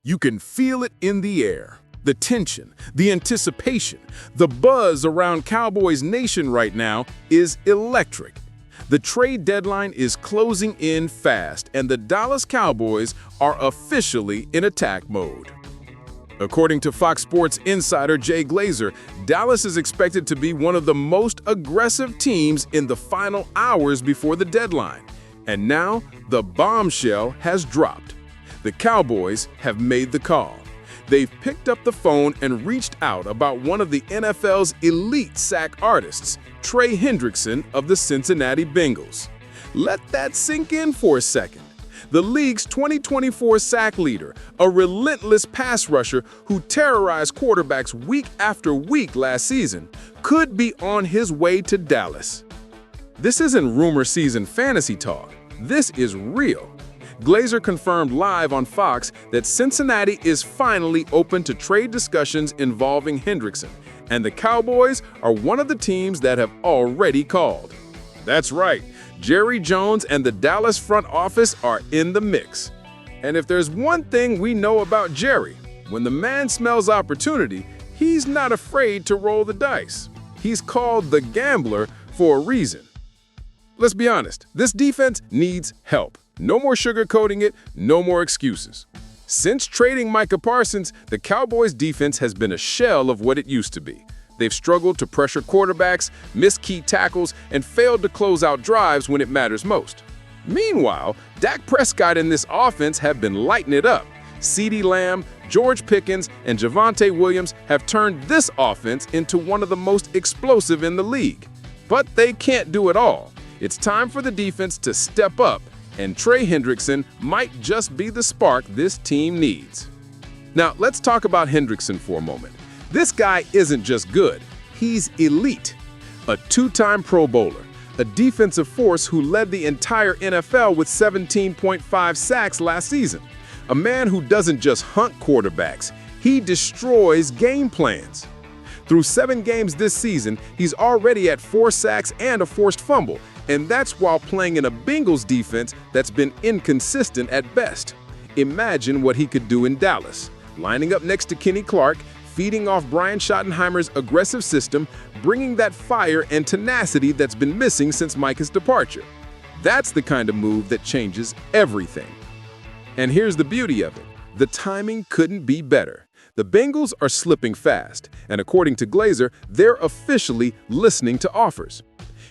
You can feel it in the air. The tension, the anticipation, the buzz around Cowboys Nation right now is electric. The trade deadline is closing in fast, and the Dallas Cowboys are officially in attack mode. According to Fox Sports insider Jay Glazer, Dallas is expected to be one of the most aggressive teams in the final hours before the deadline. And now, the bombshell has dropped. The Cowboys have made the call. They've picked up the phone and reached out about one of the NFL's elite sack artists, Trey Hendrickson of the Cincinnati Bengals. Let that sink in for a second. The league's 2024 sack leader, a relentless pass rusher who terrorized quarterbacks week after week last season, could be on his way to Dallas. This isn't rumor season fantasy talk. This is real. Glazer confirmed live on Fox that Cincinnati is finally open to trade discussions involving Hendrickson, and the Cowboys are one of the teams that have already called. That's right, Jerry Jones and the Dallas front office are in the mix. And if there's one thing we know about Jerry, when the man smells opportunity, he's not afraid to roll the dice. He's called the gambler for a reason. Let's be honest, this defense needs help. No more sugarcoating it, no more excuses. Since trading Micah Parsons, the Cowboys' defense has been a shell of what it used to be. They've struggled to pressure quarterbacks, miss key tackles, and failed to close out drives when it matters most. Meanwhile, Dak Prescott and this offense have been lighting it up. CeeDee Lamb, George Pickens, and Javonte Williams have turned this offense into one of the most explosive in the league. But they can't do it all. It's time for the defense to step up, and Trey Hendrickson might just be the spark this team needs. Now, let's talk about Hendrickson for a moment. This guy isn't just good, he's elite. A two-time Pro Bowler, a defensive force who led the entire NFL with 17.5 sacks last season. A man who doesn't just hunt quarterbacks, he destroys game plans. Through 7 games this season, he's already at 4 sacks and a forced fumble, and that's while playing in a Bengals defense that's been inconsistent at best. Imagine what he could do in Dallas, lining up next to Kenny Clark, feeding off Brian Schottenheimer's aggressive system, bringing that fire and tenacity that's been missing since Micah's departure. That's the kind of move that changes everything. And here's the beauty of it. The timing couldn't be better. The Bengals are slipping fast, and according to Glazer, they're officially listening to offers.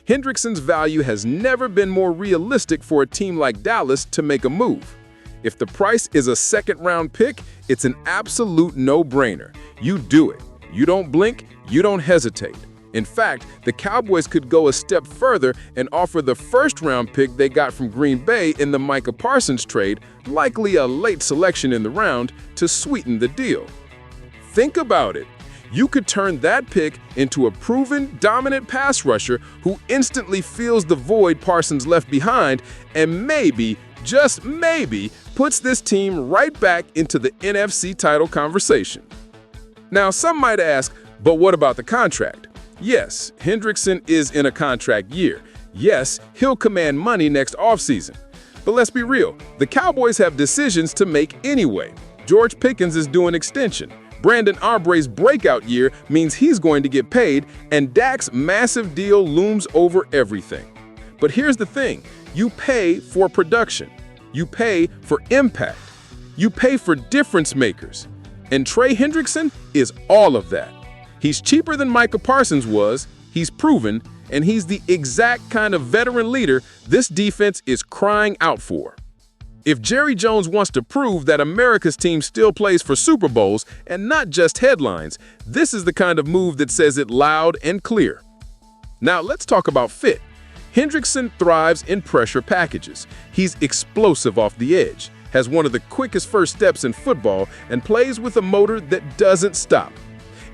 Hendrickson's value has never been more realistic for a team like Dallas to make a move. If the price is a second-round pick, it's an absolute no-brainer. You do it. You don't blink, you don't hesitate. In fact, the Cowboys could go a step further and offer the first-round pick they got from Green Bay in the Micah Parsons trade, likely a late selection in the round, to sweeten the deal. Think about it. You could turn that pick into a proven, dominant pass rusher who instantly fills the void Parsons left behind and maybe, just maybe, puts this team right back into the NFC title conversation. Now, some might ask, but what about the contract? Yes, Hendrickson is in a contract year. Yes, he'll command money next offseason. But let's be real, the Cowboys have decisions to make anyway. George Pickens is due an extension. Brandon Aubrey's breakout year means he's going to get paid, and Dak's massive deal looms over everything. But here's the thing, you pay for production. You pay for impact. You pay for difference makers. And Trey Hendrickson is all of that. He's cheaper than Micah Parsons was, he's proven, and he's the exact kind of veteran leader this defense is crying out for. If Jerry Jones wants to prove that America's team still plays for Super Bowls and not just headlines, this is the kind of move that says it loud and clear. Now let's talk about fit. Hendrickson thrives in pressure packages. He's explosive off the edge, has one of the quickest first steps in football, and plays with a motor that doesn't stop.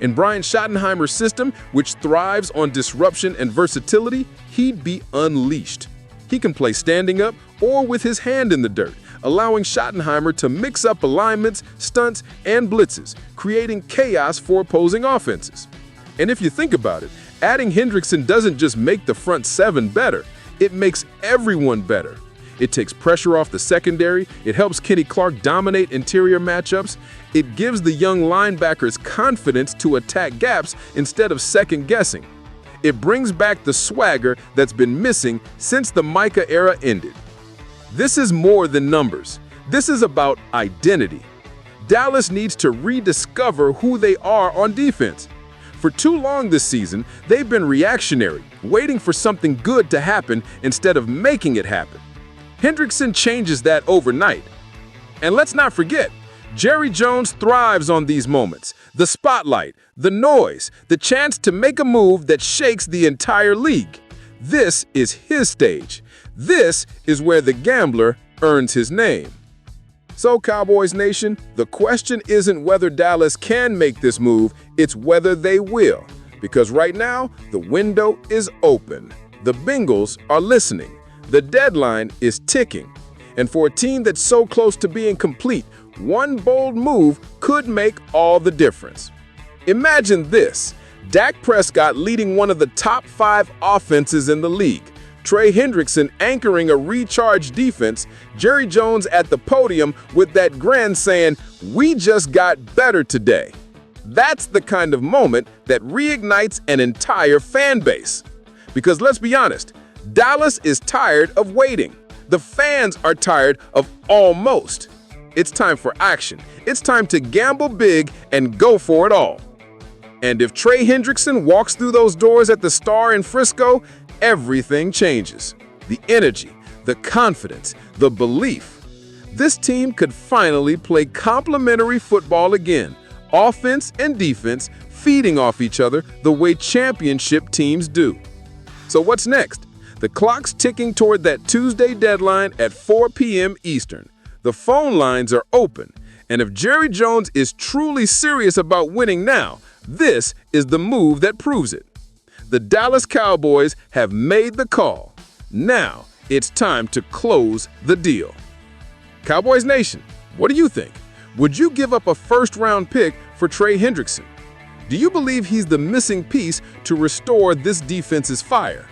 In Brian Schottenheimer's system, which thrives on disruption and versatility, he'd be unleashed. He can play standing up or with his hand in the dirt, allowing Schottenheimer to mix up alignments, stunts, and blitzes, creating chaos for opposing offenses. And if you think about it, adding Hendrickson doesn't just make the front 7 better, it makes everyone better. It takes pressure off the secondary. It helps Kenny Clark dominate interior matchups. It gives the young linebackers confidence to attack gaps instead of second-guessing. It brings back the swagger that's been missing since the Micah era ended. This is more than numbers. This is about identity. Dallas needs to rediscover who they are on defense. For too long this season, they've been reactionary, waiting for something good to happen instead of making it happen. Hendrickson changes that overnight. And let's not forget, Jerry Jones thrives on these moments. The spotlight, the noise, the chance to make a move that shakes the entire league. This is his stage. This is where the gambler earns his name. So, Cowboys Nation, the question isn't whether Dallas can make this move, it's whether they will. Because right now, the window is open. The Bengals are listening. The deadline is ticking. And for a team that's so close to being complete, one bold move could make all the difference. Imagine this: Dak Prescott leading one of the top 5 offenses in the league, Trey Hendrickson anchoring a recharged defense, Jerry Jones at the podium with that grin saying, "We just got better today." That's the kind of moment that reignites an entire fan base. Because let's be honest, Dallas is tired of waiting. The fans are tired of almost. It's time for action. It's time to gamble big and go for it all. And if Trey Hendrickson walks through those doors at the Star in Frisco, everything changes. The energy, the confidence, the belief. This team could finally play complementary football again, offense and defense feeding off each other the way championship teams do. So what's next? The clock's ticking toward that Tuesday deadline at 4 p.m. Eastern. The phone lines are open, and if Jerry Jones is truly serious about winning now, this is the move that proves it. The Dallas Cowboys have made the call. Now it's time to close the deal. Cowboys Nation, what do you think? Would you give up a first-round pick for Trey Hendrickson? Do you believe he's the missing piece to restore this defense's fire?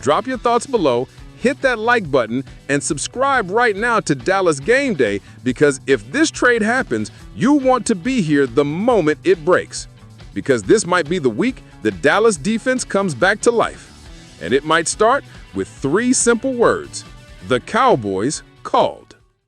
Drop your thoughts below, hit that like button, and subscribe right now to Dallas Game Day, because if this trade happens, you want to be here the moment it breaks. Because this might be the week the Dallas defense comes back to life. And it might start with 3 simple words: the Cowboys called.